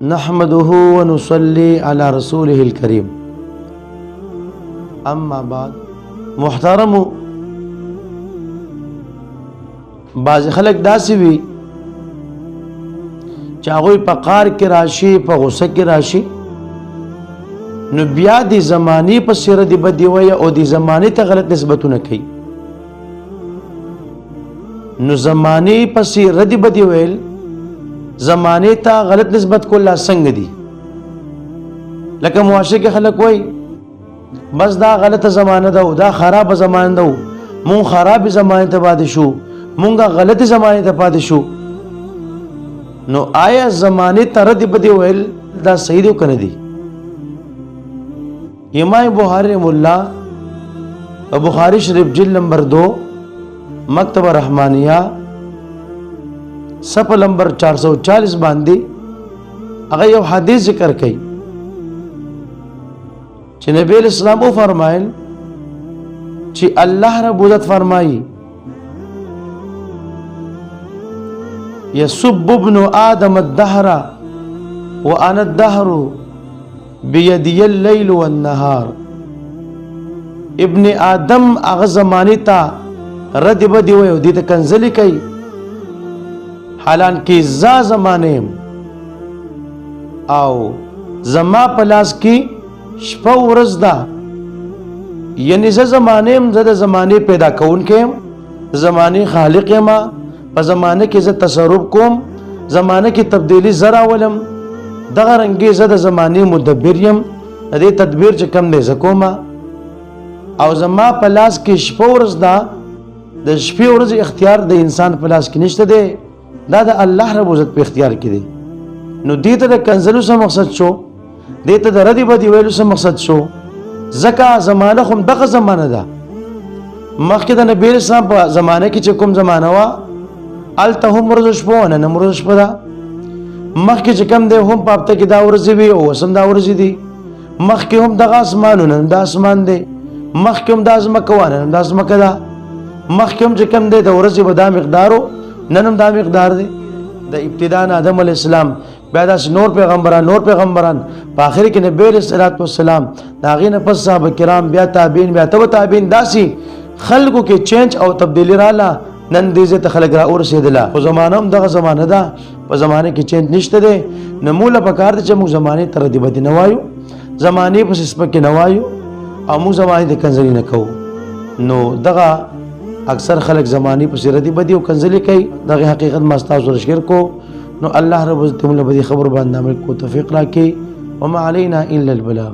نحمده ونصلي على رسوله الكريم اما بعد. محترم بعض خلق داسې وي چې هغوی په قار کې راشي، په غصه کې راشي، نو بیا د زمانې په سیره د بدي وایي او د زمانې ته غلط نسبتونه کوي. نو زمانې په سیره د بدي ویل، زمانې ته غلط نسبت کول لا څنګه دي؟ لکه معاشره کې خلک وایي بس دا غلطه زمانه ده او دا خرابه زمانه ده، مونږ خراب زمانه ته پاتې شو، مونږه غلط زمانه ته پاتې شو. نو آیا زمانه ته رد بدی ویل دا صحیح دی کنه دی؟ امام بخاری مولا بخاری شریف جلد نمبر 2 مکتبہ رحمانیہ صفحہ نمبر 440 باندې هغه یو حدیث ذکر کړي چې نبی اسلام او فرمایل چې الله رب عزت فرمایي يسب ابن آدم الدهر وانا الدهر بيدي الليل والنهار. ابن آدم هغه زمانه ته رد بدی وي او دې ته کنځلې کوي، حالان کې زا زمانه او زما پلاس کې شپه ورځ ده، یعنی زه زمانه هم زه د زمانه پیدا کوونکی یم، زمانه خالق یم، په زمانه کې زه تصرف کوم، زمانه کې تبدیلی زه راولم، دغه رنګې زه د زمانې مدبر یم، د دې تدبیر چې کم دی زه کوم. او زما په لاس کې شپه ورځ ده، د شپې ورځ اختیار د انسان په لاس کې نشته دی، دا د الله رب عزت په اختیار کې دی. نو دې ته د کنځلو څه مقصد شو؟ دې ته د ردی بدی ویلو څه مقصد شو؟ ځکه زمانه خو دغه زمانه ده، مخکې د نبی اسلام په زمانه کې چې کوم زمانه وه هلته هم ورځ شپه وه، نن هم ورځ شپه ده. مخکې چې کوم دی هم په هفته کې دا ورځې وي او اوس هم دا ورځې دي. مخکې هم دغه اسمان و، نن هم دا اسمان دی. مخکې هم دا ځمکه وه، نن هم دا ځمکه ده. مخکې هم چې کوم دی د ورځې به دا مقدار و، نن هم دا مقدار دی. د ابتدا نه آدم علیه السلام، بیا داسې نور پیغمبران په آخر کې نبی علیه السلام، د هغې نه پس صحابه کرام، بیا تابعین، بیا تبع تابعین، داسې خلکو کې چینج او تبدیلی رااله. نن دې ځای ته خلک را ورسېدله، خو زمانه هم دغه زمانه ده، په زمانه کې چینج نشته دی. نو موږ له پکار دی چې موږ زمانې ته ردی بدي نه وایو، زمانې پسې سپکې نه وایو او موږ زمانې ته کنځلې نه کوو. نو دغه اکثر خلک زمانې پسې ردی بدي او کنځلې کوي، دغه حقیقت ما ستاسو سره شیر کو. نو الله رب عزت موږ له بدې خبرو باندې عمل کو توفیق راکړي. وما علینا الا البلاغ.